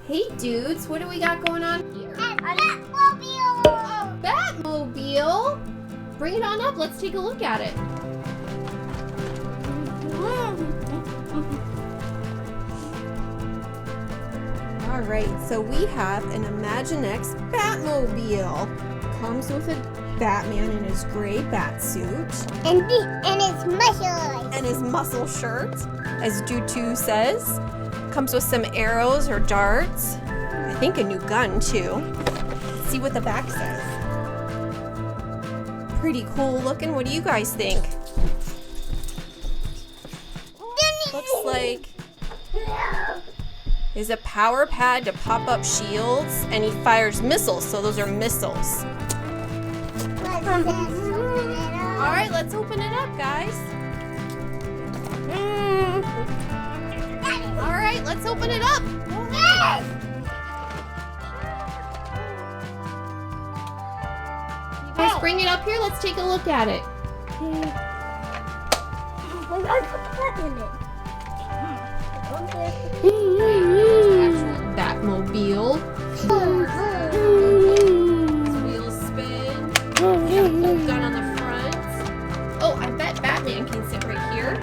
Hey dudes, what do we got going on here? A Batmobile! A Batmobile? Bring it on up, let's take a look at it. Alright, so we have an Imaginext Batmobile. Comes with a Batman in his gray bat suit. And his muscles. And his muscle shirt, as Dutu says. Comes with some arrows or darts. I think a new gun too. Let's see what the back says. Pretty cool looking. What do you guys think? Looks like is a power pad to pop up shields, and he fires missiles, so those are missiles. Alright, let's open it up, guys. Alright, let's open it up. You guys bring it up here, let's take a look at it. Batmobile. Wheels spin. Gun on the front. Oh, I bet Batman can sit right here.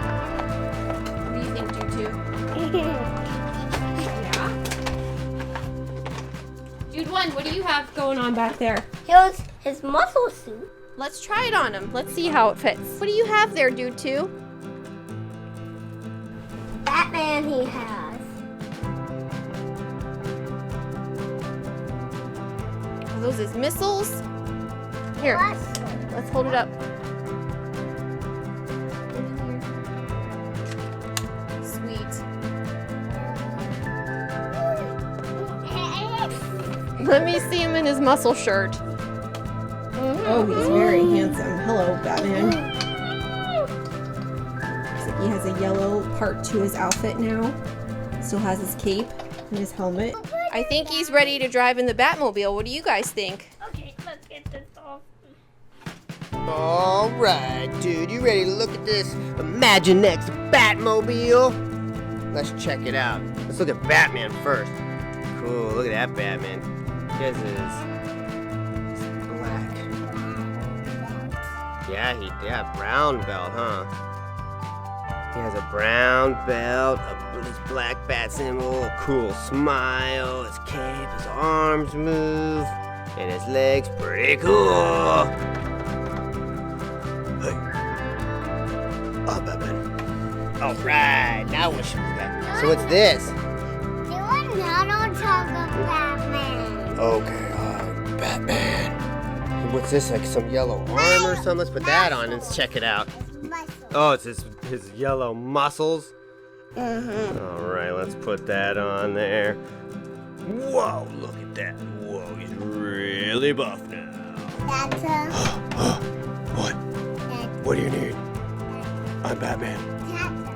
What do you think, Dutu? Yeah. Dude one, what do you have going on back there? Here's his muscle suit. Let's try it on him. Let's see how it fits. What do you have there, Dutu? Batman he has. Are those his missiles? Here, let's hold it up. Sweet. Let me see him in his muscle shirt. Oh, he's very handsome. Hello, Batman. Looks like he has a yellow part to his outfit now. Still has his cape and his helmet. I think he's ready to drive in the Batmobile. What do you guys think? Okay, let's get this off. Alright, dude, you ready to look at this Imaginext Batmobile? Let's check it out. Let's look at Batman first. Cool, look at that Batman. This is black. Yeah, brown belt, huh? He has a brown belt, his black bat symbol, a cool smile, his cape, his arms move, and his legs pretty cool. Hey. Oh, Batman. All right, now what should we got? So what's this? You are not on top of Batman. Okay, Batman. What's this, like some yellow arm or something? Let's put that on and let's check it out. Oh, it's his yellow muscles. All right, let's put that on there. Whoa, look at that. Whoa, he's really buff now. That's What? What do you need? I'm Batman.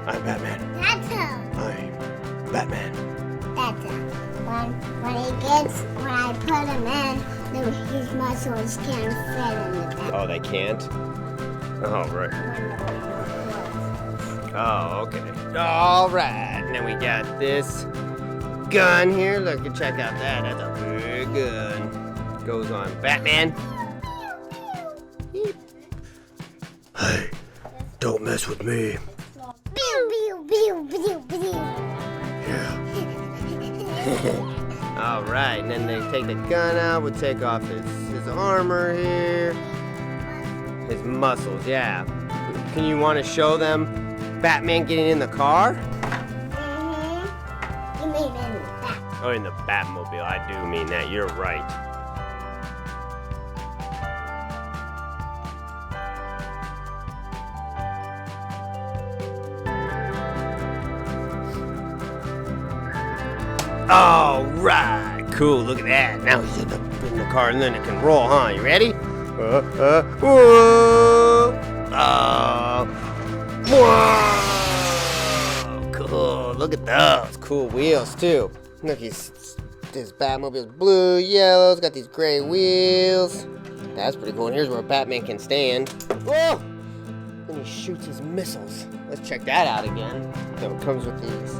I'm Batman. That's I'm Batman. when I put him in, his muscles can't fit in the back. Oh, they can't? Oh, right. Oh, okay. All right. And then we got this gun here. Look, check out that. That's a big gun. Goes on Batman. Hey, don't mess with me. Yeah. All right. And then they take the gun out. We'll take off his armor here. His muscles, yeah. Can you want to show them Batman getting in the car? You mean in the back. Oh, in the Batmobile. I do mean that. You're right. All right. Cool. Look at that. Now he's in the car, and then it can roll, huh? You ready? Whoa. Whoa. Cool. Look at those. Cool wheels, too. Look, this Batmobile's blue, yellow. It's got these gray wheels. That's pretty cool. And here's where Batman can stand. Whoa! Then he shoots his missiles. Let's check that out again. So it comes with these.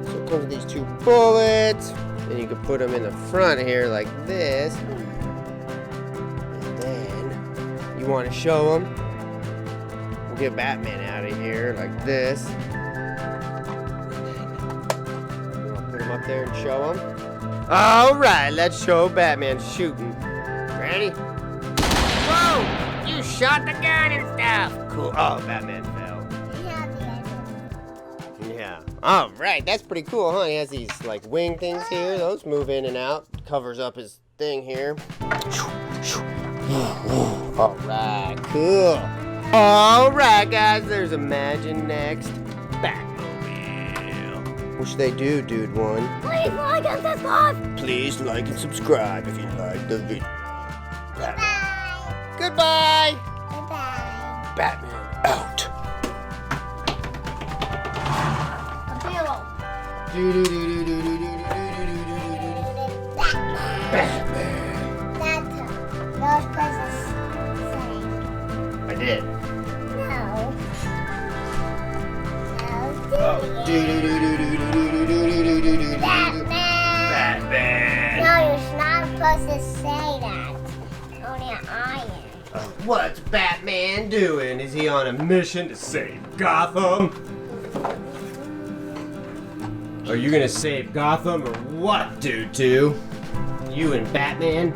So it comes with these two bullets. And you can put them in the front here like this. And then you want to show them. We'll get Batman out of here like this. You want to put him up there and show him? All right, let's show Batman shooting. Ready? Whoa! You shot the gun and stuff. Cool. Oh, Batman fell. Yeah. All right, that's pretty cool, huh? He has these like wing things here. Those move in and out. Covers up his thing here. All right, cool. All right, guys. There's Imaginext Batmobile. Which they do, dude. One. Please like and subscribe. Please like and subscribe if you like the video. Goodbye. Bye-bye. Batman out. Those places I did. no. Batman. No, you're not supposed to say that. Only I am. What's Batman doing? Is he on a mission to save Gotham? Are you gonna save Gotham or what, dude? You and Batman?